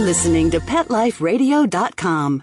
listening to PetLifeRadio.com.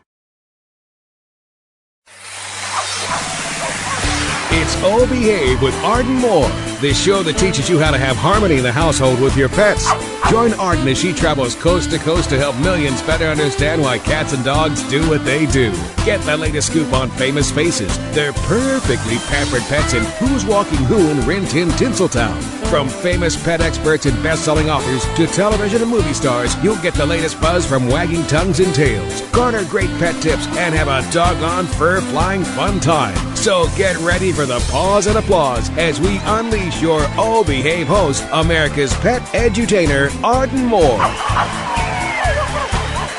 It's Oh Behave with Arden Moore, the show that teaches you how to have harmony in the household with your pets. Join Arden as she travels coast to coast to help millions better understand why cats and dogs do what they do. Get the latest scoop on famous faces, their perfectly pampered pets, and who's walking who in Rin Tin Tinseltown. From famous pet experts and best-selling authors to television and movie stars, you'll get the latest buzz from wagging tongues and tails. Garner great pet tips and have a doggone fur-flying fun time. So get ready for the pause and applause as we unleash your Oh Behave host, America's pet edutainer, Arden Moore.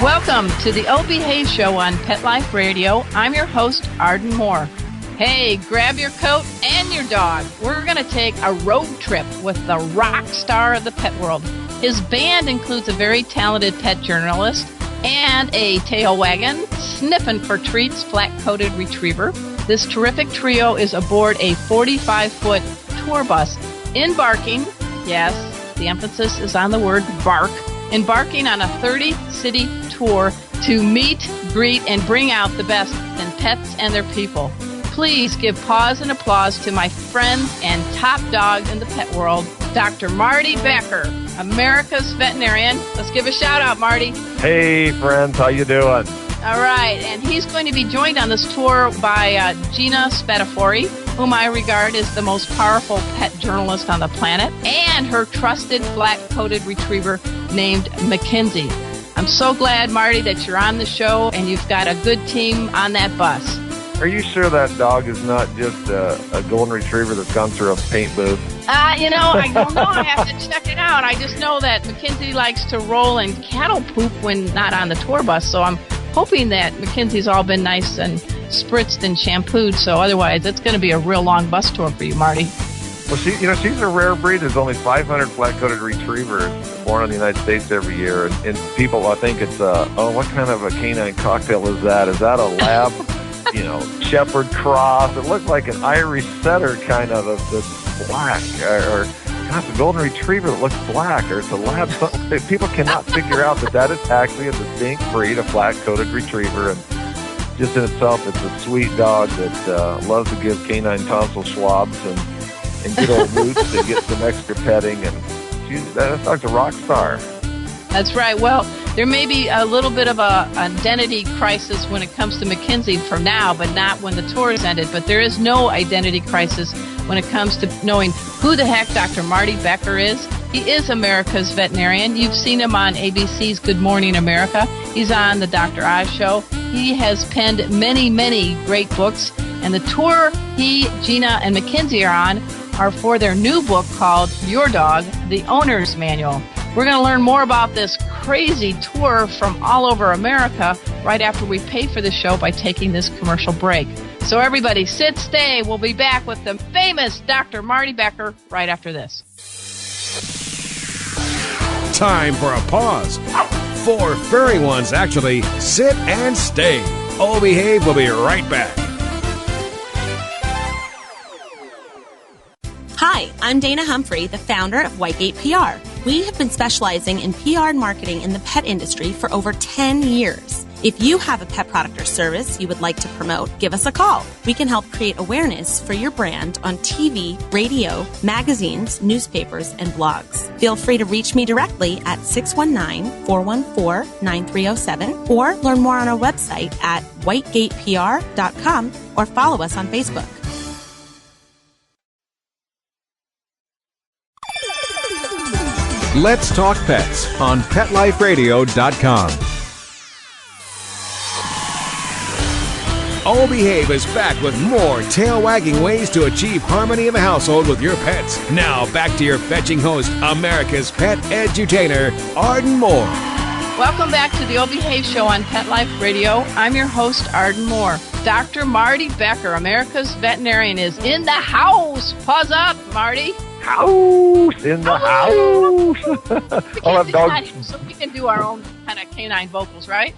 Welcome to the Oh Behave Show on Pet Life Radio. I'm your host, Arden Moore. Hey, grab your coat and your dog. We're going to take a road trip with the rock star of the pet world. His band includes a very talented pet journalist and a tail wagging, sniffing for treats, flat-coated retriever. This terrific trio is aboard a 45-foot tour bus, embarking, yes, the emphasis is on the word bark, embarking on a 30-city tour to meet, greet, and bring out the best in pets and their people. Please give pause and applause to my friend and top dog in the pet world, Dr. Marty Becker, America's veterinarian. Let's give a shout out, Marty. Hey, friends, how you doing? All right, and he's going to be joined on this tour by Gina Spadafori, whom I regard as the most powerful pet journalist on the planet, and her trusted flat-coated retriever named Mackenzie. I'm so glad, Marty, that you're on the show and you've got a good team on that bus. Are you sure that dog is not just a golden retriever that's gone through a paint booth? I don't know. I have to check it out. I just know that Mackenzie likes to roll in cattle poop when not on the tour bus, so I'm hoping that Mackenzie's all been nice and spritzed and shampooed, so otherwise it's going to be a real long bus tour for you, Marty. Well, she's a rare breed. There's only 500 flat-coated retrievers born in the United States every year, and people, I think it's, what kind of a canine cocktail is that? Is that a lab, shepherd cross? It looks like an Irish setter kind of that's black, or it's a golden retriever that looks black, or it's a lab. People cannot figure out that is actually a distinct breed, a flat-coated retriever, and just in itself, it's a sweet dog that loves to give canine tonsil swabs and good old roots to get some extra petting, and that dog's a rock star. That's right. Well, there may be a little bit of a identity crisis when it comes to Mackenzie for now, but not when the tour is ended. But there is no identity crisis when it comes to knowing who the heck Dr. Marty Becker is. He is America's veterinarian. You've seen him on ABC's Good Morning America. He's on the Dr. Oz Show. He has penned many, many great books. And the tour he, Gina, and Mackenzie are on are for their new book called Your Dog, The Owner's Manual. We're going to learn more about this crazy tour from all over America right after we pay for the show by taking this commercial break. So everybody sit, stay. We'll be back with the famous Dr. Marty Becker right after this. Time for a pause. 4 furry ones, actually. Sit and stay. Oh Behave will be right back. Hi, I'm Dana Humphrey, the founder of Whitegate PR. We have been specializing in PR and marketing in the pet industry for over 10 years. If you have a pet product or service you would like to promote, give us a call. We can help create awareness for your brand on TV, radio, magazines, newspapers, and blogs. Feel free to reach me directly at 619-414-9307 or learn more on our website at whitegatepr.com or follow us on Facebook. Let's Talk Pets on PetLifeRadio.com. Oh Behave is back with more tail-wagging ways to achieve harmony in the household with your pets. Now back to your fetching host, America's pet edutainer, Arden Moore. Welcome back to the Oh Behave Show on Pet Life Radio. I'm your host, Arden Moore. Dr. Marty Becker, America's veterinarian, is in the house. Pause up, Marty. House in the house. I'll have so we can do our own kind of canine vocals, right?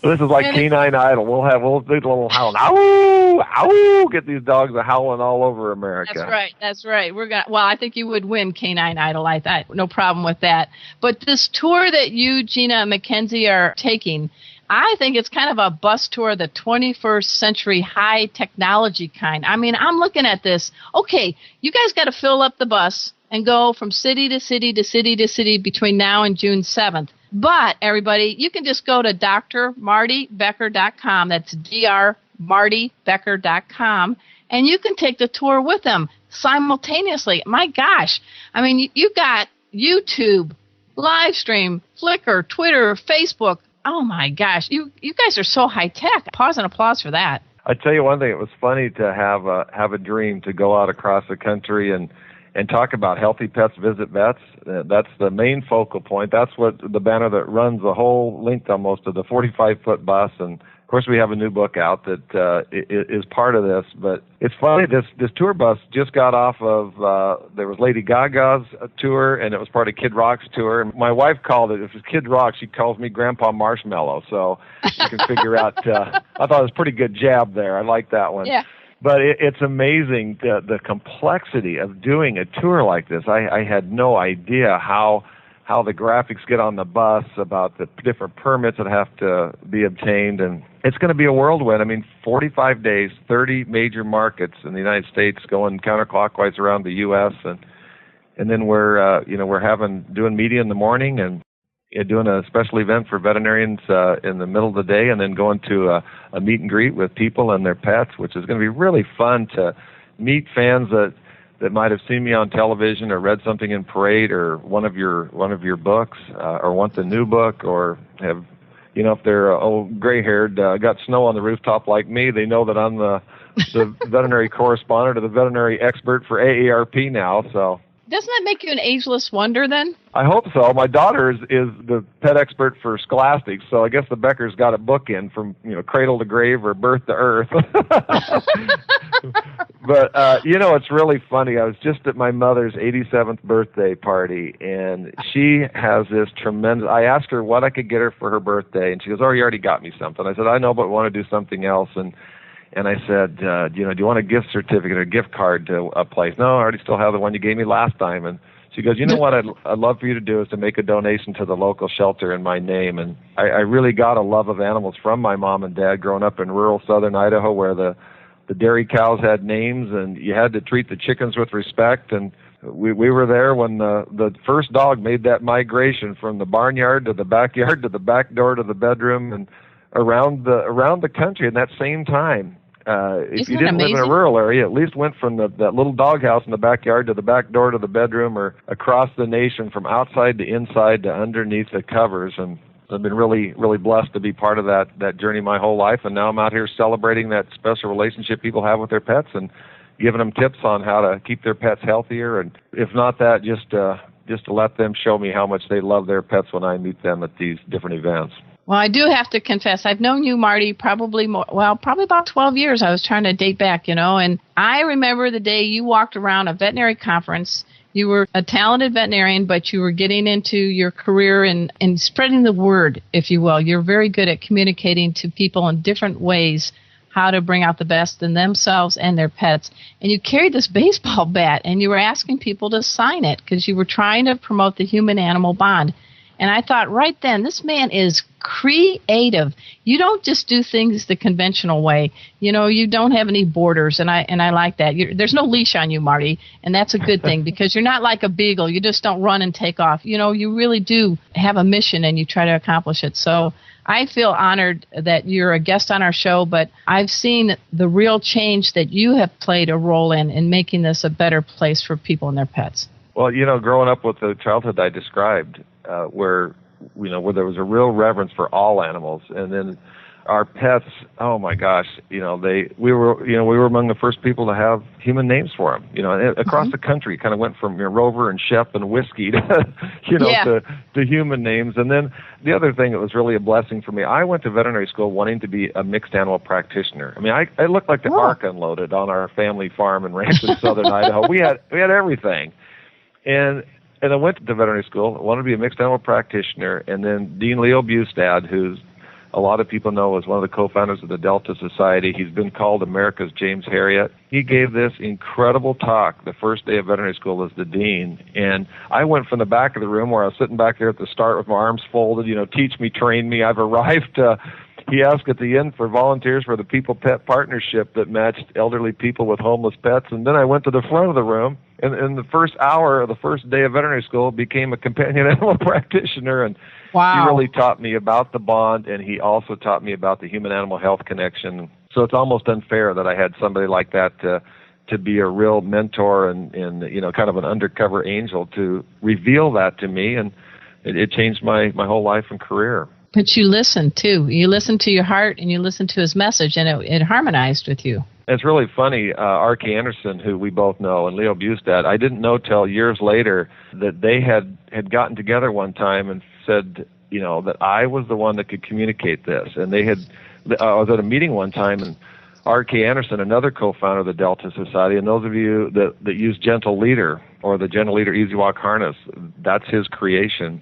This is like Canine Idol. We'll do a little howling. Ow! Ow! Get these dogs howling all over America. That's right. Well, I think you would win Canine Idol. I thought no problem with that. But this tour that you, Gina, and Mackenzie are taking, I think it's kind of a bus tour, the 21st century high technology kind. I mean, I'm looking at this. Okay, you guys got to fill up the bus and go from city to city to city to city between now and June 7th. But, everybody, you can just go to drmartybecker.com. That's drmartybecker.com. And you can take the tour with them simultaneously. My gosh. I mean, you got YouTube, live stream, Flickr, Twitter, Facebook. Oh, my gosh. You guys are so high-tech. Pause and applause for that. I tell you one thing. It was funny to have a dream to go out across the country and talk about healthy pets visit vets. That's the main focal point. That's what the banner that runs the whole length almost of the 45-foot bus. And, of course, we have a new book out that is part of this. But it's funny, this tour bus just got off of, there was Lady Gaga's tour, and it was part of Kid Rock's tour. And my wife called it, if it's Kid Rock, she calls me Grandpa Marshmallow. So you can figure out, I thought it was a pretty good jab there. I like that one. Yeah. But it's amazing the complexity of doing a tour like this. I had no idea how the graphics get on the bus, about the different permits that have to be obtained, and it's going to be a whirlwind. I mean, 45 days, 30 major markets in the United States, going counterclockwise around the U.S. and then we're doing media in the morning and doing a special event for veterinarians in the middle of the day, and then going to a meet and greet with people and their pets, which is going to be really fun to meet fans that might have seen me on television or read something in Parade or one of your books, or want the new book, or have, if they're old gray-haired, got snow on the rooftop like me, they know that I'm the veterinary correspondent or the veterinary expert for AARP now, so. Doesn't that make you an ageless wonder then? I hope so. My daughter is the pet expert for Scholastic, so I guess the Becker's got a book in from cradle to grave or birth to earth. But it's really funny. I was just at my mother's 87th birthday party, and she has this tremendous. I asked her what I could get her for her birthday, and she goes, "Oh, you already got me something." I said, "I know, but I want to do something else." And I said, do you want a gift certificate or a gift card to a place? No, I already still have the one you gave me last time. And she goes, you know what I'd love for you to do is to make a donation to the local shelter in my name. And I really got a love of animals from my mom and dad growing up in rural southern Idaho, where the dairy cows had names and you had to treat the chickens with respect. And we were there when the first dog made that migration from the barnyard to the backyard to the back door to the bedroom and around the country in that same time. If you didn't live in a rural area, at least went from that little doghouse in the backyard to the back door to the bedroom, or across the nation from outside to inside to underneath the covers. And I've been really, really blessed to be part of that journey my whole life. And now I'm out here celebrating that special relationship people have with their pets and giving them tips on how to keep their pets healthier. And if not that, just to let them show me how much they love their pets when I meet them at these different events. Well, I do have to confess, I've known you, Marty, probably about 12 years. I was trying to date back, and I remember the day you walked around a veterinary conference. You were a talented veterinarian, but you were getting into your career and spreading the word, if you will. You're very good at communicating to people in different ways how to bring out the best in themselves and their pets. And you carried this baseball bat, and you were asking people to sign it because you were trying to promote the human-animal bond. And I thought right then, this man is creative. You don't just do things the conventional way. You don't have any borders, and I like that. There's no leash on you, Marty, and that's a good thing because you're not like a beagle. You just don't run and take off. You really do have a mission, and you try to accomplish it. So I feel honored that you're a guest on our show, but I've seen the real change that you have played a role in making this a better place for people and their pets. Well, growing up with the childhood I described, where there was a real reverence for all animals, and then our pets. Oh my gosh, we were among the first people to have human names for them. Across the country, kind of went from Rover and Shep and Whiskey to human names. And then the other thing that was really a blessing for me, I went to veterinary school wanting to be a mixed animal practitioner. I mean, I looked like the Ark unloaded on our family farm and ranch in southern Idaho. We had everything. And I went to veterinary school. I wanted to be a mixed animal practitioner. And then Dean Leo Bustad, who's a lot of people know as one of the co-founders of the Delta Society. He's been called America's James Herriot. He gave this incredible talk the first day of veterinary school as the dean, and I went from the back of the room where I was sitting back there at the start with my arms folded, teach me, train me. I've arrived. He asked at the end for volunteers for the People-Pet Partnership that matched elderly people with homeless pets, and then I went to the front of the room, and in the first hour of the first day of veterinary school, became a companion animal practitioner, and wow. He really taught me about the bond, and he also taught me about the human-animal health connection. So it's almost unfair that I had somebody like that to be a real mentor and kind of an undercover angel to reveal that to me, and it changed my whole life and career. But you listened, too. You listened to your heart, and you listened to his message, and it harmonized with you. It's really funny. R.K. Anderson, who we both know, and Leo Bustad, I didn't know till years later that they had gotten together one time and said, that I was the one that could communicate this. And I was at a meeting one time, and R.K. Anderson, another co-founder of the Delta Society, and those of you that use Gentle Leader or the Gentle Leader Easy Walk harness, that's his creation.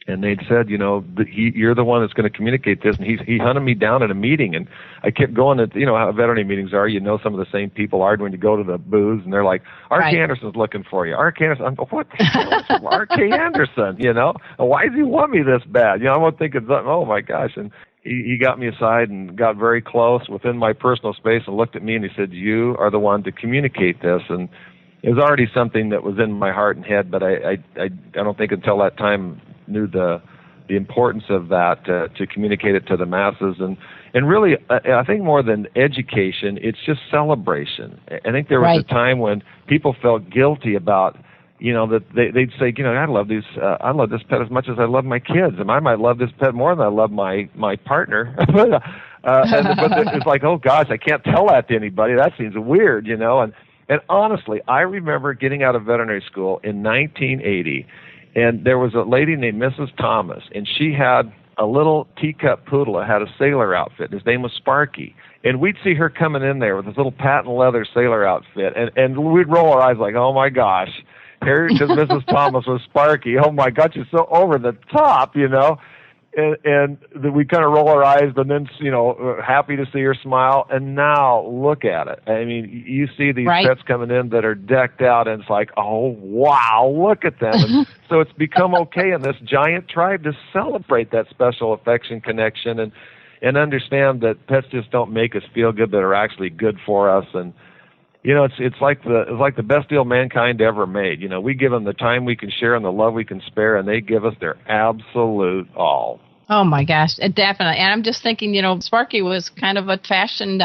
And they'd said, you're the one that's going to communicate this. And he hunted me down at a meeting, and I kept going at, how veterinary meetings are. Some of the same people are when you go to the booths, and they're like, R.K. Anderson's looking for you. R.K. Anderson, what the hell is R.K. Anderson, And why does he want me this bad? I'm thinking, oh my gosh. And he got me aside and got very close within my personal space and looked at me and he said, you are the one to communicate this. And it was already something that was in my heart and head, but I don't think until that time knew the importance of that to communicate it to the masses. And really, I think more than education, it's just celebration. I think there was a time when people felt guilty about, that they'd say, I love this pet as much as I love my kids, and I might love this pet more than I love my partner. but it's like, oh gosh, I can't tell that to anybody. That seems weird, And honestly, I remember getting out of veterinary school in 1980. And there was a lady named Mrs. Thomas, and she had a little teacup poodle that had a sailor outfit. His name was Sparky. And we'd see her coming in there with this little patent leather sailor outfit, and we'd roll our eyes like, oh, my gosh, here because Mrs. Thomas was Sparky. Oh, my gosh, she's so over the top, And we kind of roll our eyes, but then, happy to see her smile. And now look at it. I mean, you see these pets coming in that are decked out, and it's like, oh, wow, look at them. And so it's become okay in this giant tribe to celebrate that special affection connection and understand that pets just don't make us feel good, but are actually good for us. And, it's like the best deal mankind ever made. We give them the time we can share and the love we can spare, and they give us their absolute all. Oh, my gosh, definitely. And I'm just thinking, Sparky was kind of a fashion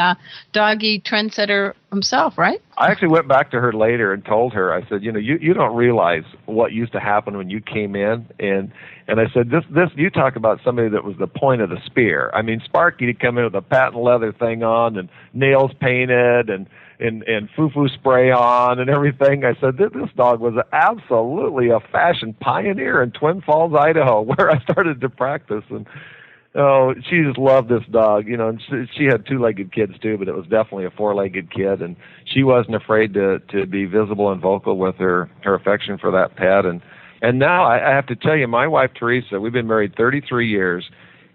doggy trendsetter himself, right? I actually went back to her later and told her, I said, you don't realize what used to happen when you came in. And I said, this you talk about somebody that was the point of the spear. I mean, Sparky would come in with a patent leather thing on and nails painted and foo-foo spray on and everything. I said, this dog was absolutely a fashion pioneer in Twin Falls, Idaho, where I started to practice. And she just loved this dog, and she had two-legged kids too, but it was definitely a four-legged kid. And she wasn't afraid to be visible and vocal with her affection for that pet. And now I have to tell you, my wife, Teresa, we've been married 33 years.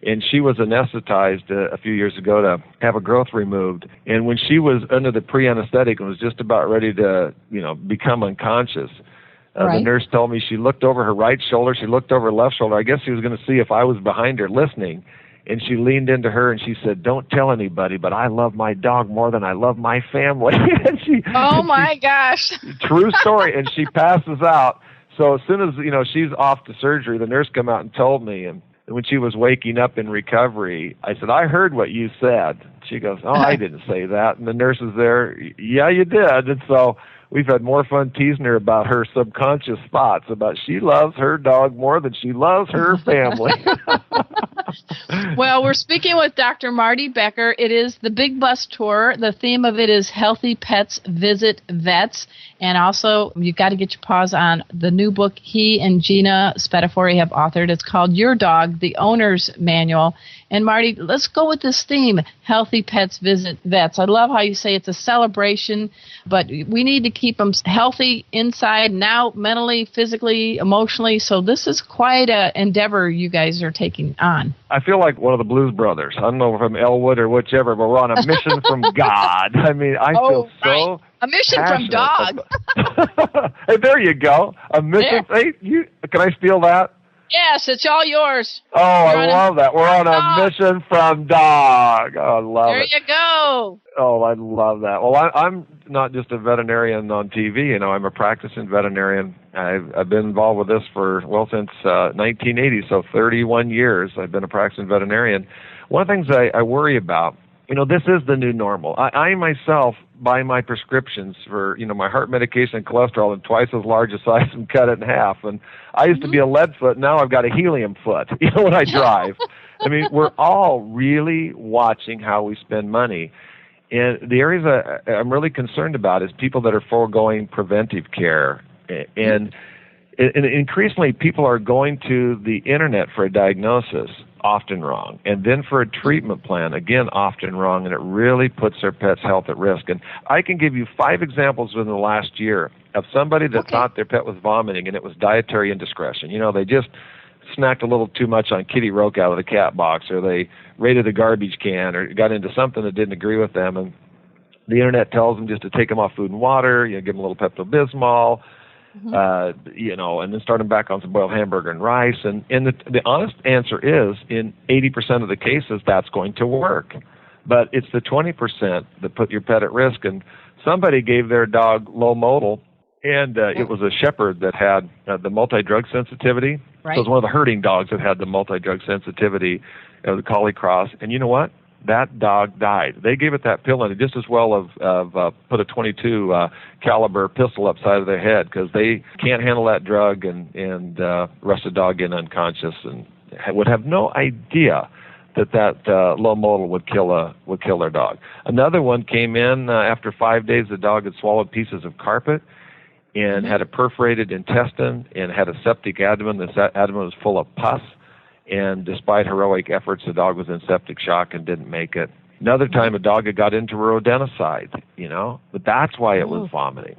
And she was anesthetized a few years ago to have a growth removed. And when she was under the pre-anesthetic and was just about ready to, become unconscious, the nurse told me she looked over her right shoulder, she looked over her left shoulder. I guess she was going to see if I was behind her listening. And she leaned into her and she said, don't tell anybody, but I love my dog more than I love my family. Gosh. True story. And she passes out. So as soon as, she's off to surgery, the nurse come out and told me, and when she was waking up in recovery, I said, I heard what you said. She goes, oh, I didn't say that. And the nurse is there, yeah, you did. And so we've had more fun teasing her about her subconscious thoughts about she loves her dog more than she loves her family. Well, we're speaking with Dr. Marty Becker. It is the Big Bus Tour. The theme of it is Healthy Pets Visit Vets. And also, you've got to get your paws on the new book he and Gina Spatafori have authored. It's called Your Dog, the Owner's Manual. And Marty, let's go with this theme, Healthy Pets Visit Vets. I love how you say it's a celebration, but we need to keep them healthy inside and out, mentally, physically, emotionally. So this is quite an endeavor you guys are taking on. I feel like one of the Blues Brothers. I don't know if I'm Elwood or whichever, but we're on a mission from God. I mean, I feel so a mission from dog. Hey, there you go. A mission. Hey, can I steal that? Yes, it's all yours. Oh, I love that. We're on a mission from dog. Oh, I love it. There you go. Oh, I love that. Well, I'm not just a veterinarian on TV. You know, I'm a practicing veterinarian. I've been involved with this since 1980, so 31 years I've been a practicing veterinarian. One of the things I worry about, you know, this is the new normal. I myself buy my prescriptions for, you know, my heart medication and cholesterol in twice as large a size and cut it in half. And I used to be a lead foot. Now I've got a helium foot, you know, when I drive. I mean, we're all really watching how we spend money. And the areas I'm really concerned about is people that are foregoing preventive care. And increasingly, people are going to the internet for a diagnosis, often wrong, and then for a treatment plan, again, often wrong, and it really puts their pet's health at risk. And I can give you 5 examples within the last year of somebody that thought their pet was vomiting, and it was dietary indiscretion. You know, they just snacked a little too much on Kitty Roke out of the cat box, or they raided a garbage can, or got into something that didn't agree with them, and the internet tells them just to take them off food and water, you know, give them a little Pepto-Bismol, you know, and then start them back on some boiled hamburger and rice. And the honest answer is, in 80% of the cases, that's going to work. But it's the 20% that put your pet at risk. And somebody gave their dog low modal, and it was a shepherd that had the multi-drug sensitivity. Right. So it was one of the herding dogs that had the multi-drug sensitivity of the Collie Cross. And you know what? That dog died. They gave it that pill, and it just as well have put a 22 caliber pistol upside of their head, because they can't handle that drug and rushed the dog in unconscious, and would have no idea that low modal would kill their dog. Another one came in after 5 days. The dog had swallowed pieces of carpet and had a perforated intestine and had a septic abdomen. This abdomen was full of pus. And despite heroic efforts, the dog was in septic shock and didn't make it. Another time, a dog had got into rodenticide, you know, but that's why it was vomiting.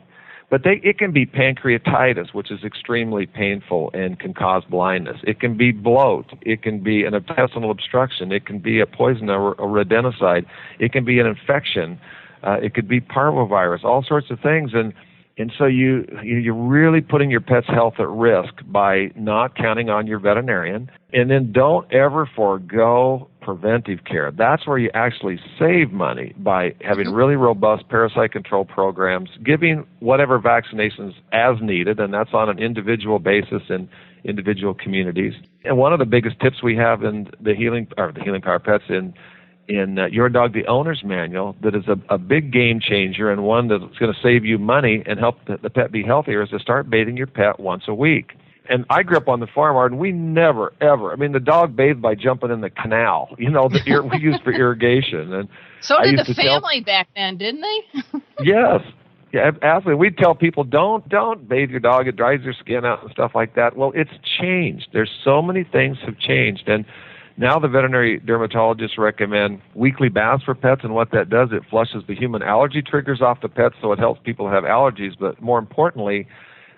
But it can be pancreatitis, which is extremely painful and can cause blindness. It can be bloat. It can be an intestinal obstruction. It can be a poison or a rodenticide. It can be an infection. It could be parvovirus, all sorts of things. And so you're really putting your pet's health at risk by not counting on your veterinarian. And then don't ever forego preventive care. That's where you actually save money, by having really robust parasite control programs, giving whatever vaccinations as needed, and that's on an individual basis in individual communities. And one of the biggest tips we have in the Healing Power Pets in Your Dog, the Owner's Manual, that is a big game changer and one that's going to save you money and help the pet be healthier, is to start bathing your pet once a week. And I grew up on the farm, and we never, ever, I mean, the dog bathed by jumping in the canal, you know, that we used for irrigation. And so did the family back then, didn't they? Yes. Yeah, absolutely. We'd tell people, don't bathe your dog. It dries your skin out and stuff like that. Well, it's changed. There's so many things have changed. And now the veterinary dermatologists recommend weekly baths for pets, and what that does, it flushes the human allergy triggers off the pets, so it helps people have allergies. But more importantly,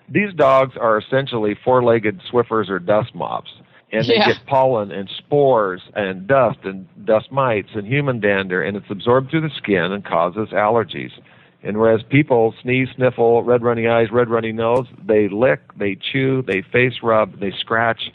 these dogs are essentially four-legged Swiffers or dust mops, and they get pollen and spores and dust mites and human dander, and it's absorbed through the skin and causes allergies. And whereas people sneeze, sniffle, red runny eyes, red runny nose, they lick, they chew, they face rub, they scratch.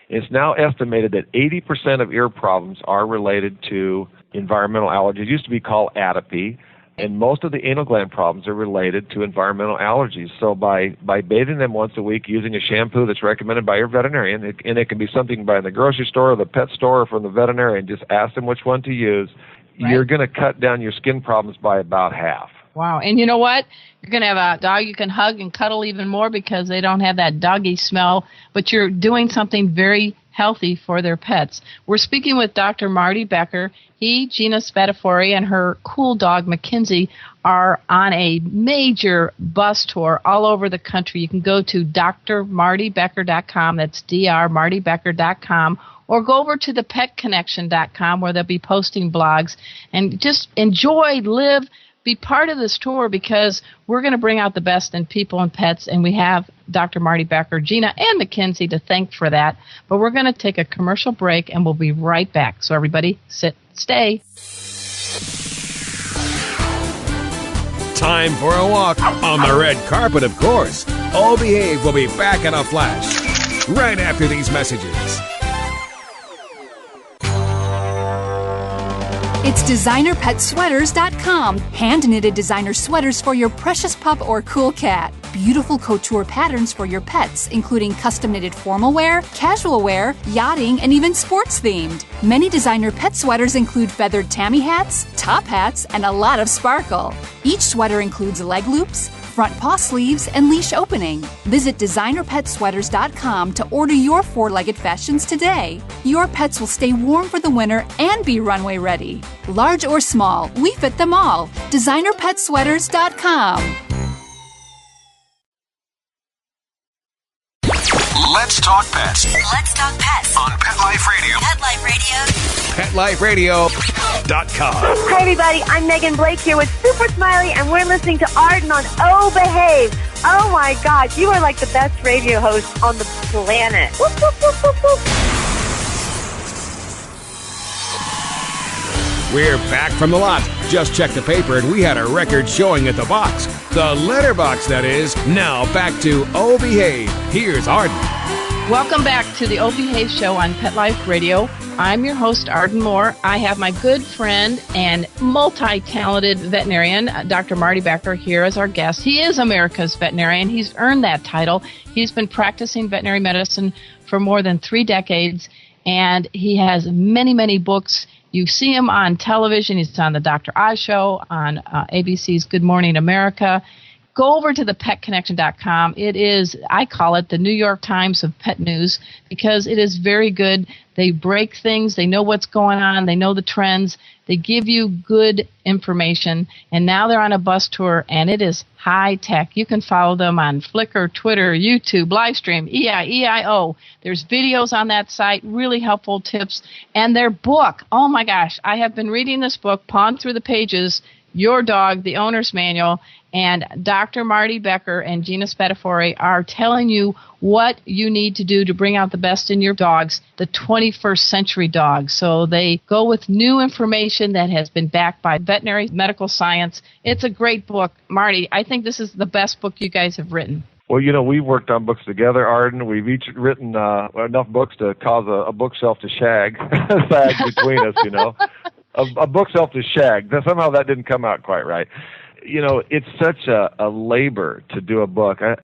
It's now estimated that 80% of ear problems are related to environmental allergies. It used to be called atopy, and most of the anal gland problems are related to environmental allergies. So by bathing them once a week using a shampoo that's recommended by your veterinarian, and it can be something by the grocery store or the pet store or from the veterinarian, just ask them which one to use, you're going to cut down your skin problems by about half. Wow. And you know what? You're going to have a dog you can hug and cuddle even more because they don't have that doggy smell, but you're doing something very healthy for their pets. We're speaking with Dr. Marty Becker. He, Gina Spadafore, and her cool dog, Mackenzie, are on a major bus tour all over the country. You can go to drmartybecker.com. That's drmartybecker.com. Or go over to thepetconnection.com where they'll be posting blogs. And just enjoy, live, be part of this tour, because we're going to bring out the best in people and pets, and we have Dr. Marty Becker, Gina, and Mackenzie to thank for that. But we're going to take a commercial break, and we'll be right back. So everybody, stay. Time for a walk on the red carpet, of course. Oh Behave will be back in a flash right after these messages. It's DesignerPetSweaters.com. Hand-knitted designer sweaters for your precious pup or cool cat. Beautiful couture patterns for your pets, including custom-knitted formal wear, casual wear, yachting, and even sports-themed. Many designer pet sweaters include feathered tammy hats, top hats, and a lot of sparkle. Each sweater includes leg loops, front paw sleeves, and leash opening. Visit DesignerPetSweaters.com to order your four-legged fashions today. Your pets will stay warm for the winter and be runway ready. Large or small, we fit them all. DesignerPetSweaters.com. Let's talk pets. Let's talk pets On Pet Life Radio. Pet Life Radio. PetLifeRadio.com. Hi, everybody. I'm Megan Blake here with Super Smiley, and we're listening to Arden on Oh Behave. Oh, my God. You are like the best radio host on the planet. Whoop, whoop, whoop, whoop, whoop. We're back from the lot. Just checked the paper and we had a record showing at the box. The letterbox, that is. Now back to Oh Behave. Here's Arden. Welcome back to the O Behave Show on Pet Life Radio. I'm your host, Arden Moore. I have my good friend and multi-talented veterinarian, Dr. Marty Becker, here as our guest. He is America's veterinarian. He's earned that title. He's been practicing veterinary medicine for more than 3 decades, and he has many, many books. You see him on television. He's on the Dr. Oz Show, on ABC's Good Morning America. Go over to thepetconnection.com. It is, I call it, the New York Times of pet news, because it is very good. They break things. They know what's going on. They know the trends. They give you good information. And now they're on a bus tour, and it is high tech. You can follow them on Flickr, Twitter, YouTube, Livestream, EIO. There's videos on that site, really helpful tips. And their book, oh my gosh, I have been reading this book, pawned through the pages, Your Dog, the Owner's Manual, and Dr. Marty Becker and Gina Spadafore are telling you what you need to do to bring out the best in your dogs, the 21st century dogs. So they go with new information that has been backed by veterinary medical science. It's a great book. Marty, I think this is the best book you guys have written. Well, you know, we've worked on books together, Arden. We've each written enough books to cause a bookshelf to sag between us, you know. A bookshelf to shag. Somehow that didn't come out quite right. You know, it's such a labor to do a book. I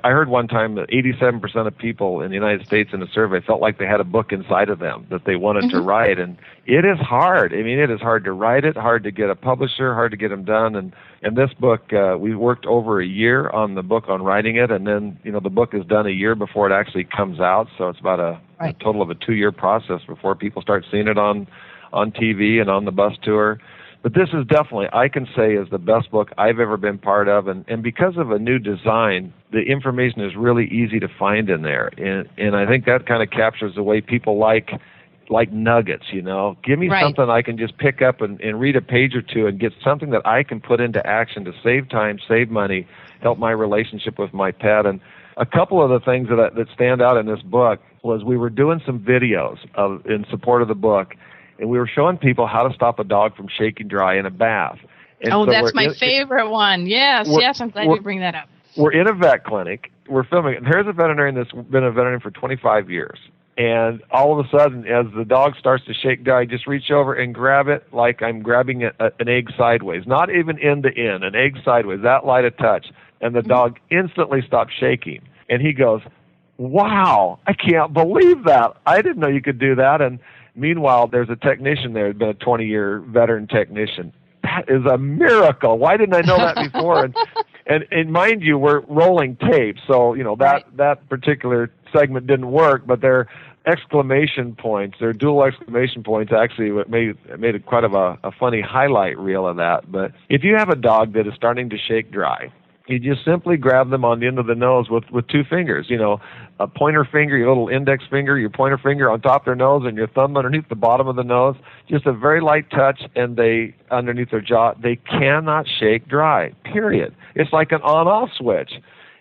heard one time that 87% of people in the United States in a survey felt like they had a book inside of them that they wanted to write. And it is hard. I mean, it is hard to write it, hard to get a publisher, hard to get them done. And this book, we worked over a year on the book, on writing it. And then, you know, the book is done a year before it actually comes out. So it's about a total of a 2-year process before people start seeing it on TV and on the bus tour. But this is definitely, I can say, is the best book I've ever been part of. And because of a new design, the information is really easy to find in there. And I think that kind of captures the way people like nuggets, you know. Give me something I can just pick up and read a page or two and get something that I can put into action to save time, save money, help my relationship with my pet. And a couple of the things that stand out in this book was we were doing some videos in support of the book, and we were showing people how to stop a dog from shaking dry in a bath. And so that's my favorite one. Yes, I'm glad you bring that up. We're in a vet clinic. We're filming it. And here's a veterinarian that's been a veterinarian for 25 years. And all of a sudden, as the dog starts to shake dry, I just reach over and grab it like I'm grabbing an egg sideways. Not even end to end, an egg sideways, that light of touch. And the dog instantly stops shaking. And he goes, wow, I can't believe that. I didn't know you could do that. And meanwhile, there's a technician there who's been a 20-year veteran technician. That is a miracle. Why didn't I know that before? And mind you, we're rolling tape, so you know that particular segment didn't work, but their exclamation points, their dual exclamation points, actually made it quite of a funny highlight reel of that. But if you have a dog that is starting to shake dry, you just simply grab them on the end of the nose with 2 fingers, a pointer finger, your little index finger, your pointer finger on top of their nose, and your thumb underneath the bottom of the nose. Just a very light touch, and they, underneath their jaw, they cannot shake dry, period. It's like an on-off switch.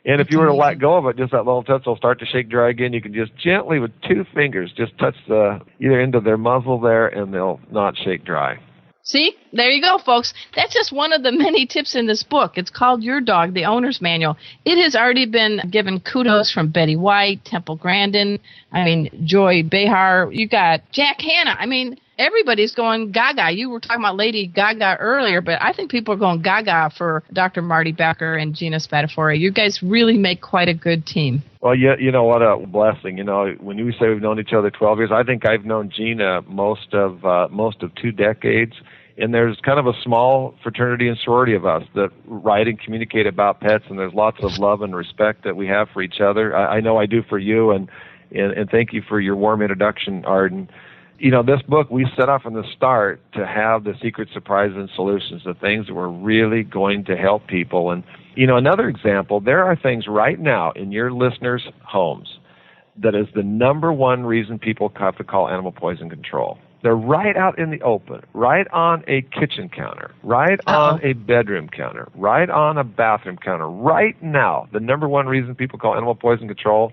And if you were to let go of it, just that little touch will start to shake dry again. You can just gently, with 2 fingers, just touch either end of their muzzle there, and they'll not shake dry. See, there you go, folks. That's just one of the many tips in this book. It's called Your Dog, the Owner's Manual. It has already been given kudos from Betty White, Temple Grandin, Joy Behar. You got Jack Hanna. Everybody's going gaga. You were talking about Lady Gaga earlier, but I think people are going gaga for Dr. Marty Becker and Gina Spadafore. You guys really make quite a good team. Well, you know, what a blessing. When you say we've known each other 12 years, I think I've known Gina most of 2 decades. And there's kind of a small fraternity and sorority of us that write and communicate about pets, and there's lots of love and respect that we have for each other. I know I do for you, and thank you for your warm introduction, Arden. This book, we set off from the start to have the secret surprises and solutions, the things that were really going to help people. And, another example, there are things right now in your listeners' homes that is the number one reason people have to call animal poison control. They're right out in the open, right on a kitchen counter, right on a bedroom counter, right on a bathroom counter. Right now, the number one reason people call animal poison control,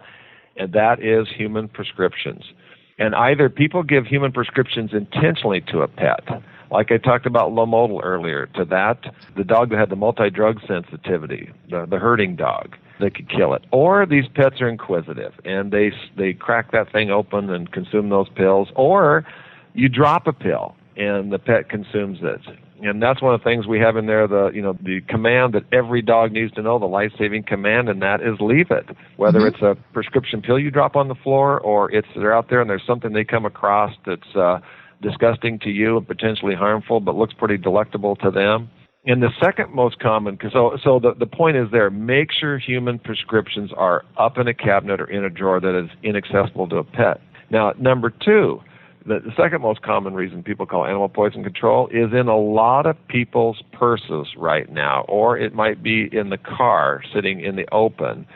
and that is human prescriptions. And either people give human prescriptions intentionally to a pet, like I talked about Lomodal earlier, to that, the dog that had the multi-drug sensitivity, the herding dog, that could kill it. Or these pets are inquisitive, and they crack that thing open and consume those pills, or you drop a pill and the pet consumes it. And that's one of the things we have in there, the command that every dog needs to know, the life-saving command, and that is leave it. Whether it's a prescription pill you drop on the floor, or they're out there and there's something they come across that's disgusting to you and potentially harmful but looks pretty delectable to them. And the second most common, so the point is there, make sure human prescriptions are up in a cabinet or in a drawer that is inaccessible to a pet. Now, number 2, the second most common reason people call animal poison control is in a lot of people's purses right now, or it might be in the car sitting in the open.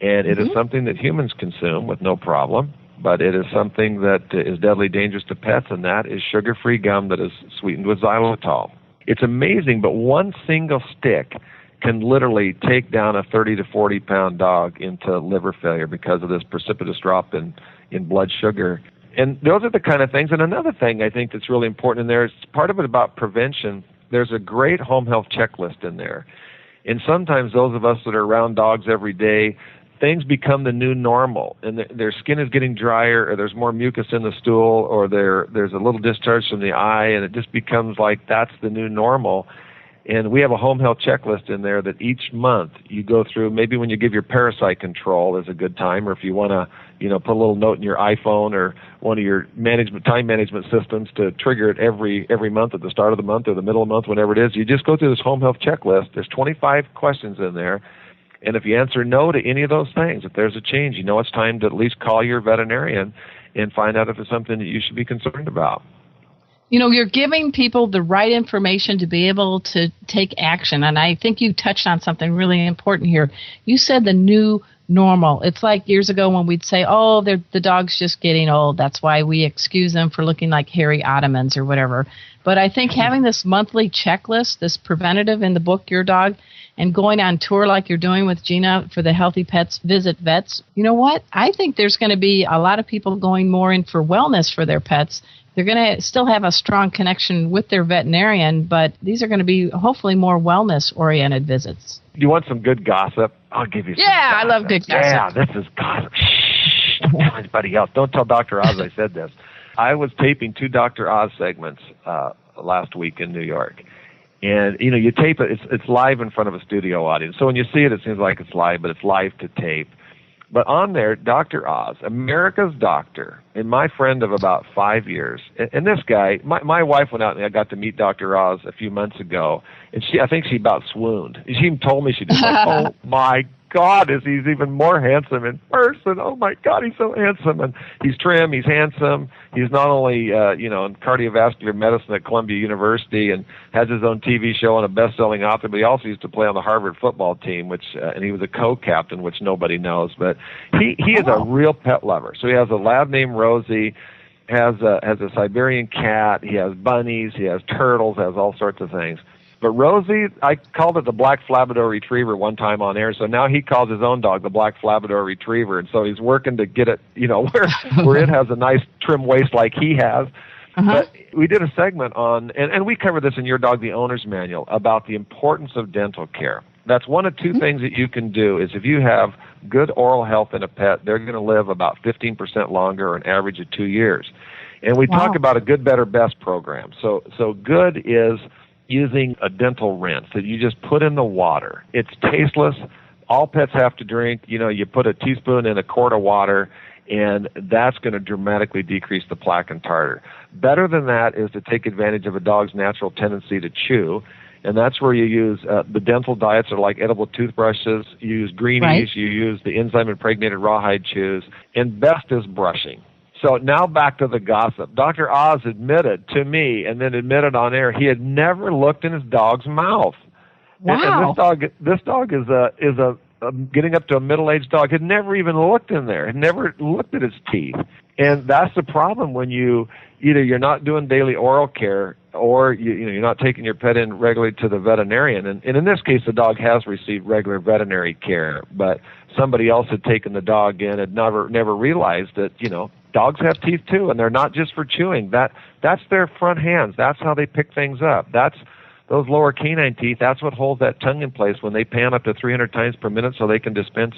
And it is something that humans consume with no problem, but it is something that is deadly dangerous to pets, and that is sugar-free gum that is sweetened with xylitol. It's amazing, but one single stick can literally take down a 30 to 40-pound dog into liver failure because of this precipitous drop in blood sugar. And those are the kind of things. And another thing I think that's really important in there is part of it about prevention. There's a great home health checklist in there. And sometimes those of us that are around dogs every day, things become the new normal. And their skin is getting drier, or there's more mucus in the stool, or there's a little discharge from the eye, and it just becomes like that's the new normal. And we have a home health checklist in there that each month you go through. Maybe when you give your parasite control is a good time, or if you want to, put a little note in your iPhone or one of your time management systems to trigger it every month at the start of the month or the middle of the month, whenever it is. You just go through this home health checklist. There's 25 questions in there. And if you answer no to any of those things, if there's a change, it's time to at least call your veterinarian and find out if it's something that you should be concerned about. You're giving people the right information to be able to take action. And I think you touched on something really important here. You said the new normal. It's like years ago when we'd say, the dog's just getting old. That's why we excuse them for looking like hairy Ottomans or whatever. But I think having this monthly checklist, this preventative in the book, Your Dog, and going on tour like you're doing with Gina for the Healthy Pets Visit Vets, you know what? I think there's going to be a lot of people going more in for wellness for their pets. They're going to still have a strong connection with their veterinarian, but these are going to be hopefully more wellness-oriented visits. Do you want some good gossip? I'll give you some gossip. I love good gossip. Yeah, this is gossip. Shh, don't tell anybody else. Don't tell Dr. Oz I said this. I was taping 2 Dr. Oz segments last week in New York. And, you tape it. It's live in front of a studio audience. So when you see it, it seems like it's live, but it's live to tape. But on there, Dr. Oz, America's doctor, and my friend of about 5 years. And this guy, my wife went out and I got to meet Dr. Oz a few months ago, and I think she about swooned. She even told me she did. Like, oh, my God, he's even more handsome in person. Oh my God, he's so handsome. And he's trim, he's handsome. He's not only, in cardiovascular medicine at Columbia University and has his own TV show and a best-selling author, but he also used to play on the Harvard football team, and he was a co-captain, which nobody knows. But he is a real pet lover. So he has a lab named Rosie, has a Siberian cat, he has bunnies, he has turtles, has all sorts of things. But Rosie, I called it the Black Labrador Retriever one time on air, so now he calls his own dog the Black Labrador Retriever, and so he's working to get it, where it has a nice trim waist like he has. But we did a segment on, and we covered this in Your Dog, the Owner's Manual, about the importance of dental care. That's one of two things that you can do, is if you have good oral health in a pet, they're going to live about 15% longer, or an average of 2 years. And we talk about a good, better, best program. So good is using a dental rinse that you just put in the water. It's tasteless. All pets have to drink. You put a teaspoon in a quart of water, and that's going to dramatically decrease the plaque and tartar. Better than that is to take advantage of a dog's natural tendency to chew, and that's where you use the dental diets are like edible toothbrushes. You use greenies. You use the enzyme-impregnated rawhide chews, and best is brushing. So now back to the gossip. Dr. Oz admitted to me, and then admitted on air, he had never looked in his dog's mouth. Wow. And this dog is a getting up to a middle-aged dog. Had never even looked in there. Had never looked at his teeth. And that's the problem when either you're not doing daily oral care, or you're not taking your pet in regularly to the veterinarian. And in this case, the dog has received regular veterinary care, but somebody else had taken the dog in and never realized that dogs have teeth too, and they're not just for chewing. That's their front hands. That's how they pick things up. That's those lower canine teeth. That's what holds that tongue in place when they pan up to 300 times per minute so they can dispense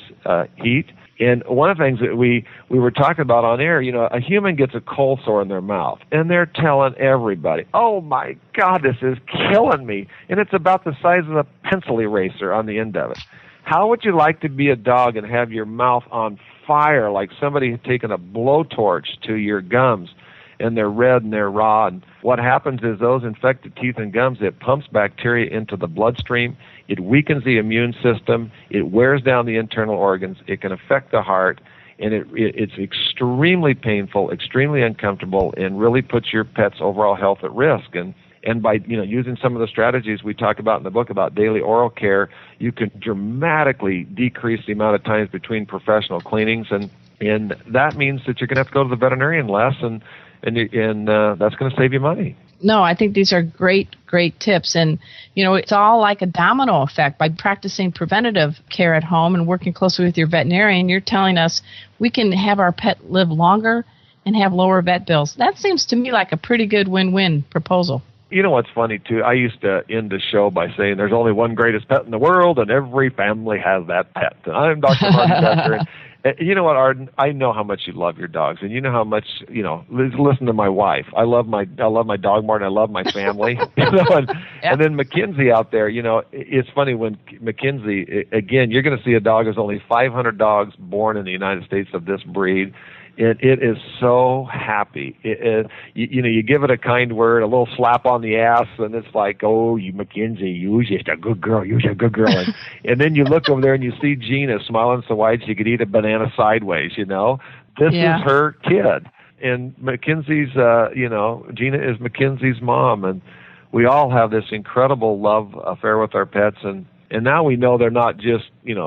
heat. And one of the things that we were talking about on air, a human gets a cold sore in their mouth, and they're telling everybody, "Oh my God, this is killing me," and it's about the size of a pencil eraser on the end of it. How would you like to be a dog and have your mouth on fire like somebody had taken a blowtorch to your gums, and they're red and they're raw? And what happens is those infected teeth and gums, it pumps bacteria into the bloodstream. It weakens the immune system. It wears down the internal organs. It can affect the heart, and it's extremely painful, extremely uncomfortable, and really puts your pet's overall health at risk. And by using some of the strategies we talk about in the book about daily oral care, you can dramatically decrease the amount of times between professional cleanings, and that means that you're going to have to go to the veterinarian less, and that's going to save you money. No, I think these are great tips. And, it's all like a domino effect. By practicing preventative care at home and working closely with your veterinarian, you're telling us we can have our pet live longer and have lower vet bills. That seems to me like a pretty good win-win proposal. You know what's funny, too? I used to end the show by saying there's only one greatest pet in the world, and every family has that pet. And I'm Dr. Marty Becker, and you know what, Arden? I know how much you love your dogs, and you know how much, listen to my wife. I love my dog more than I love my family. And then Mackenzie out there, it's funny when Mackenzie, again, you're going to see a dog. There's only 500 dogs born in the United States of this breed. It is so happy. You give it a kind word, a little slap on the ass, and it's like, "Oh, you Mackenzie, you're just a good girl. You're just a good girl." And then you look over there and you see Gina smiling so wide she could eat a banana sideways. This is her kid, and Mackenzie's, Gina is Mackenzie's mom, and we all have this incredible love affair with our pets, and now we know they're not just,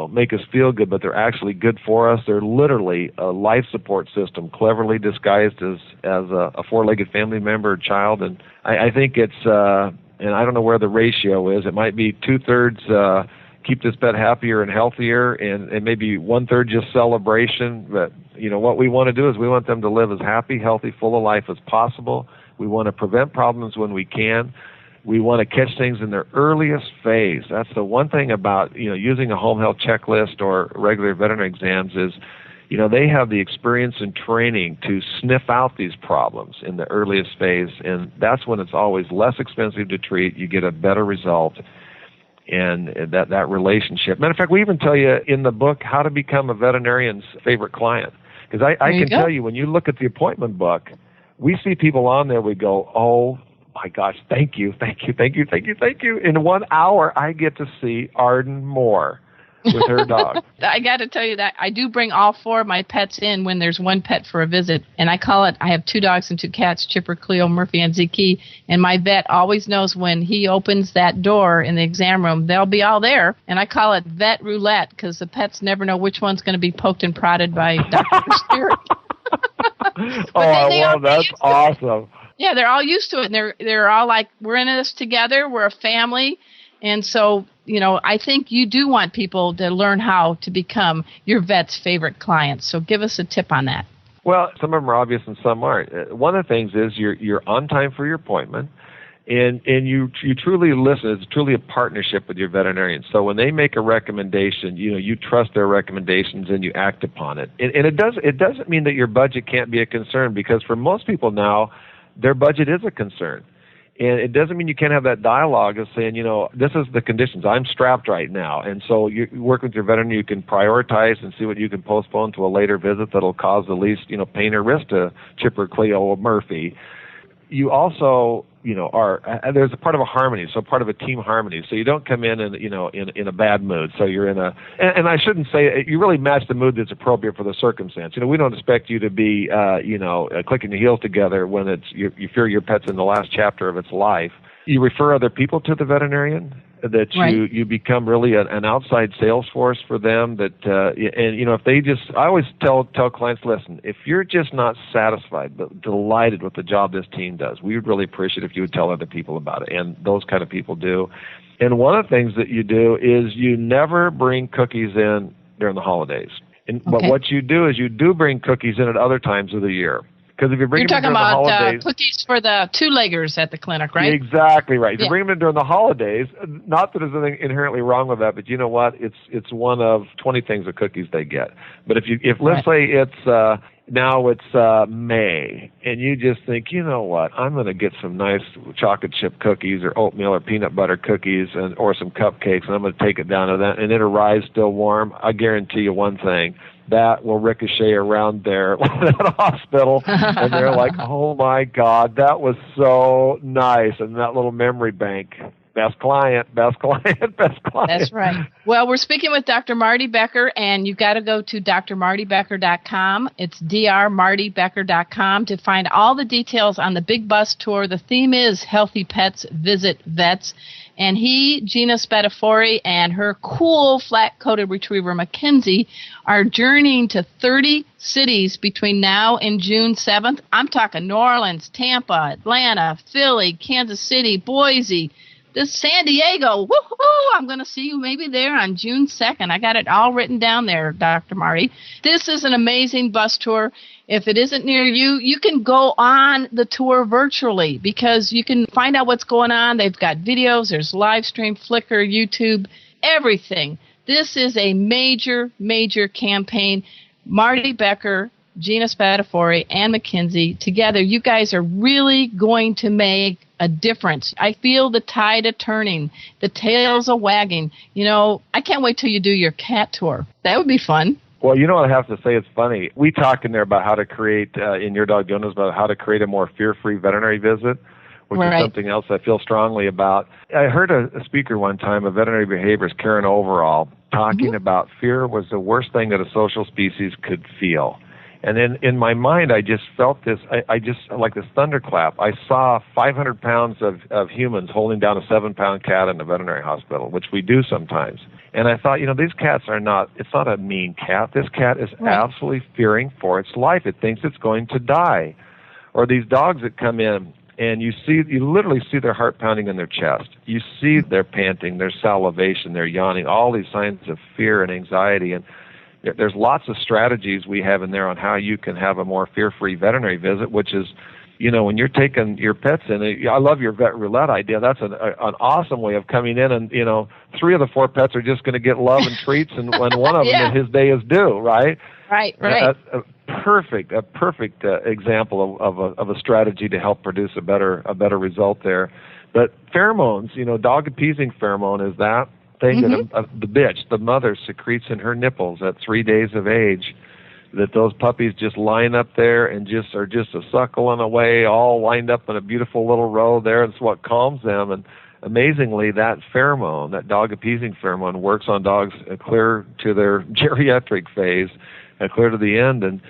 make us feel good, but they're actually good for us. They're literally a life support system, cleverly disguised as a four-legged family member or child. And I think it's, and I don't know where the ratio is. It might be 2/3 keep this pet happier and healthier, and maybe 1/3 just celebration. But, what we want to do is we want them to live as happy, healthy, full of life as possible. We want to prevent problems when we can. We want to catch things in their earliest phase. That's the one thing about, using a home health checklist or regular veterinary exams is, they have the experience and training to sniff out these problems in the earliest phase, and that's when it's always less expensive to treat. You get a better result, and that relationship. Matter of fact, we even tell you in the book how to become a veterinarian's favorite client. Because I can tell you, when you look at the appointment book, we see people on there, we go, "Oh, my gosh, thank you. In 1 hour, I get to see Arden Moore. with her dog. I got to tell you that I do bring all 4 of my pets in when there's one pet for a visit. And I have 2 dogs and 2 cats, Chipper, Cleo, Murphy, and Zeke. And my vet always knows when he opens that door in the exam room, they'll be all there. And I call it vet roulette because the pets never know which one's going to be poked and prodded by Dr. Spirit. That's awesome. Yeah, they're all used to it. And they're all like, we're in this together. We're a family. And so, I think you do want people to learn how to become your vet's favorite clients. So give us a tip on that. Well, some of them are obvious and some aren't. One of the things is you're on time for your appointment, and you truly listen. It's truly a partnership with your veterinarian. So when they make a recommendation, you trust their recommendations and you act upon it. And it doesn't mean that your budget can't be a concern, because for most people now, their budget is a concern. And it doesn't mean you can't have that dialogue of saying, this is the conditions. I'm strapped right now. And so you work with your veterinarian, you can prioritize and see what you can postpone to a later visit that'll cause the least, pain or risk to Chipper, Cleo, or Murphy. You also, there's a part of a harmony, so part of a team harmony. So you don't come in and, in a bad mood. So you're in and I shouldn't say, you really match the mood that's appropriate for the circumstance. We don't expect you to be, clicking your heels together when you fear your pet's in the last chapter of its life. You refer other people to the veterinarian, that you become really an outside sales force for them. That if they I always tell clients, listen, if you're just not satisfied but delighted with the job this team does, we would really appreciate if you would tell other people about it. And those kind of people do. And one of the things that you do is you never bring cookies in during the holidays. But what you do is you do bring cookies in at other times of the year. Because if you bring them in during the holidays... You're talking about cookies for the 2-leggers at the clinic, right? Exactly right. If you bring them in during the holidays, not that there's anything inherently wrong with that, but you know what? It's one of 20 things of cookies they get. But if let's say it's now it's May, and you just think, you know what? I'm going to get some nice chocolate chip cookies or oatmeal or peanut butter cookies or some cupcakes, and I'm going to take it down to that, and it arrives still warm. I guarantee you one thing. That will ricochet around there at a hospital, and they're like, oh, my God, that was so nice. And that little memory bank, best client, best client, best client. That's right. Well, we're speaking with Dr. Marty Becker, and you've got to go to drmartybecker.com. It's drmartybecker.com to find all the details on the big bus tour. The theme is Healthy Pets Visit Vets. And Gina Spadafori, and her cool flat-coated retriever, Mackenzie, are journeying to 30 cities between now and June 7th. I'm talking New Orleans, Tampa, Atlanta, Philly, Kansas City, Boise, San Diego. Woohoo! I'm going to see you maybe there on June 2nd. I got it all written down there, Dr. Marty. This is an amazing bus tour. If it isn't near you, you can go on the tour virtually because you can find out what's going on. They've got videos. There's live stream, Flickr, YouTube, everything. This is a major, major campaign. Marty Becker, Gina Spadafori, and Mackenzie, together, you guys are really going to make a difference. I feel the tide a turning, the tails a wagging. I can't wait till you do your cat tour. That would be fun. Well, you know what I have to say? It's funny. We talk in there about how to create, in Your Dog Donuts, about how to create a more fear-free veterinary visit, which is something else I feel strongly about. I heard a speaker one time, a veterinary behaviorist, Karen Overall, talking about fear was the worst thing that a social species could feel. And then in my mind, I just felt this, I just like this thunderclap. I saw 500 pounds of humans holding down a 7-pound cat in a veterinary hospital, which we do sometimes. And I thought, these cats it's not a mean cat. This cat is absolutely fearing for its life. It thinks it's going to die. Or these dogs that come in and you literally see their heart pounding in their chest. You see their panting, their salivation, their yawning, all these signs of fear and anxiety. And there's lots of strategies we have in there on how you can have a more fear-free veterinary visit, which is, when you're taking your pets in, I love your vet roulette idea. That's an awesome way of coming in, and 3 of the 4 pets are just going to get love and treats, and when one of them, his day is due, right? Right. A perfect example of a strategy to help produce a better result there. But pheromones, dog appeasing pheromone is that thing that the bitch, the mother, secretes in her nipples at 3 days of age, that those puppies just line up there and are just a suckling away, all lined up in a beautiful little row there. It's what calms them. And amazingly, that pheromone, that dog-appeasing pheromone, works on dogs clear to their geriatric phase, clear to the end, and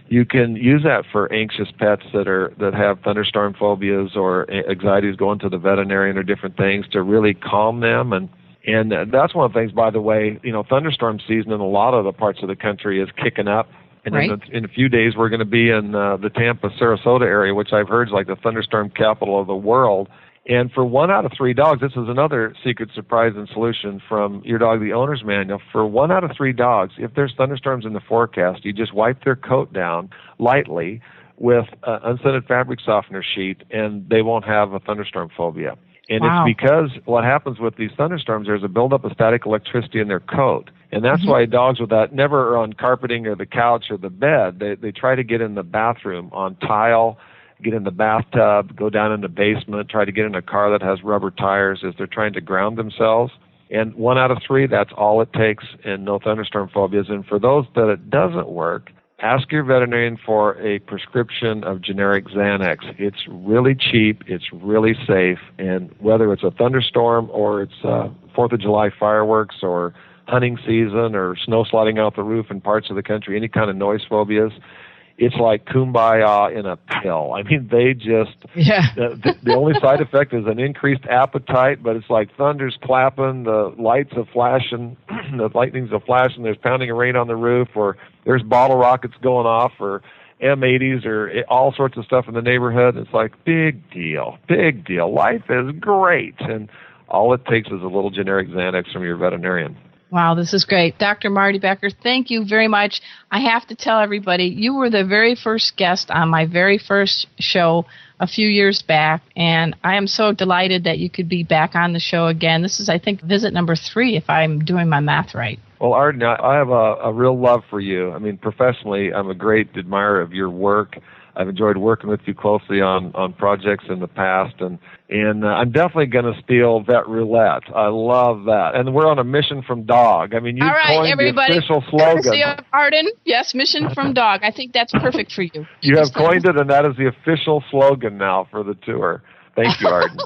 you can use that for anxious pets that have thunderstorm phobias or anxieties going to the veterinarian or different things to really calm them. And that's one of the things, by the way, thunderstorm season in a lot of the parts of the country is kicking up. And right. in a few days, we're going to be in the Tampa, Sarasota area, which I've heard is like the thunderstorm capital of the world. And for 1 out of 3 dogs, this is another secret surprise and solution from Your Dog, the Owner's Manual. For 1 out of 3 dogs, if there's thunderstorms in the forecast, you just wipe their coat down lightly with an unscented fabric softener sheet, and they won't have a thunderstorm phobia. And Wow. It's because what happens with these thunderstorms, there's a buildup of static electricity in their coat. And that's why dogs with that never are on carpeting or the couch or the bed. They try to get in the bathroom on tile, get in the bathtub, go down in the basement, try to get in a car that has rubber tires as they're trying to ground themselves. And 1 out of 3, that's all it takes, and no thunderstorm phobias. And for those that it doesn't work, ask your veterinarian for a prescription of generic Xanax. It's really cheap, it's really safe, and whether it's a thunderstorm or it's 4th of July fireworks or hunting season or snow sliding out the roof in parts of the country, any kind of noise phobias, it's like kumbaya in a pill. I mean, they just, the only side effect is an increased appetite, but it's like thunder's clapping, the lights are flashing, the lightnings are flashing, there's pounding of rain on the roof, or there's bottle rockets going off, or M80s, or all sorts of stuff in the neighborhood. It's like, big deal, big deal. Life is great. And all it takes is a little generic Xanax from your veterinarian. Wow, this is great. Dr. Marty Becker, thank you very much. I have to tell everybody, you were the very first guest on my very first show a few years back, and I am so delighted that you could be back on the show again. This is, I think, visit number 3, if I'm doing my math right. Well, Arden, I have a real love for you. I mean, professionally, I'm a great admirer of your work. I've enjoyed working with you closely on projects in the past, and I'm definitely going to steal Vet Roulette. I love that. And we're on a mission from dog. I mean, you coined everybody, the official slogan. Arden, yes, mission from dog. I think that's perfect for you. You have coined it, and that is the official slogan now for the tour. Thank you, Arden.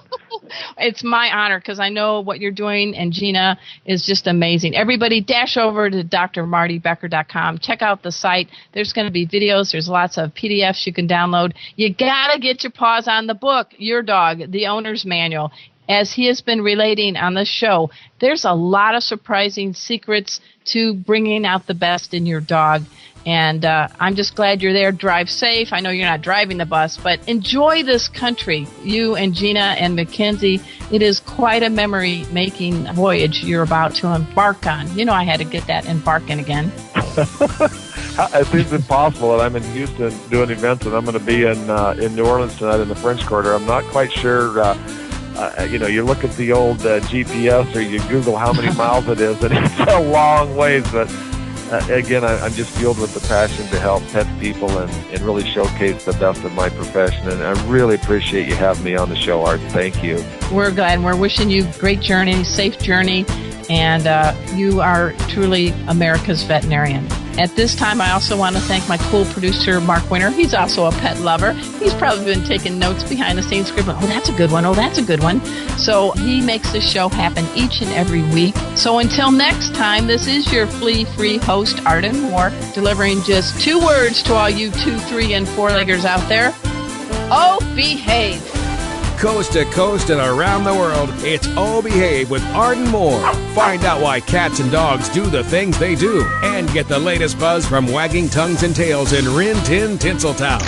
It's my honor, because I know what you're doing, and Gina is just amazing. Everybody dash over to drmartybecker.com. Check out the site. There's going to be videos. There's lots of PDFs you can download. You got to get your paws on the book, Your Dog, the Owner's Manual. As he has been relating on this show, there's a lot of surprising secrets to bringing out the best in your dog. And I'm just glad you're there. Drive safe. I know you're not driving the bus, but enjoy this country. You and Gina and Mackenzie, it is quite a memory-making voyage you're about to embark on. You know, I had to get that embarking again. It seems impossible that I'm in Houston doing events, and I'm going to be in New Orleans tonight in the French Quarter. I'm not quite sure. You look at the old GPS or you Google how many miles it is, and it's a long ways, but again, I'm just fueled with the passion to help pet people and really showcase the best of my profession. And I really appreciate you having me on the show, Art. Thank you. We're glad. We're wishing you a great journey, safe journey, and you are truly America's veterinarian. At this time, I also want to thank my cool producer, Mark Winter. He's also a pet lover. He's probably been taking notes behind the scenes, scribbling, oh, that's a good one, oh, that's a good one. So he makes this show happen each and every week. So until next time, this is your flea-free host, Arden Moore, delivering just 2 words to all you 2, 3, and 4-leggers out there. Oh, behave. Coast to coast and around the world, it's Oh Behave with Arden Moore. Find out why cats and dogs do the things they do, and get the latest buzz from wagging tongues and tails in Rin Tin Tinseltown.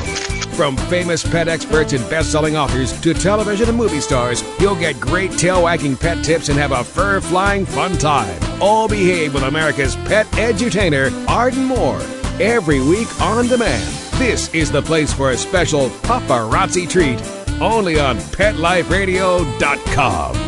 From famous pet experts and best-selling authors to television and movie stars, you'll get great tail-wagging pet tips and have a fur-flying fun time. Oh Behave with America's pet edutainer, Arden Moore. Every week on demand. This is the place for a special paparazzi treat. Only on PetLifeRadio.com.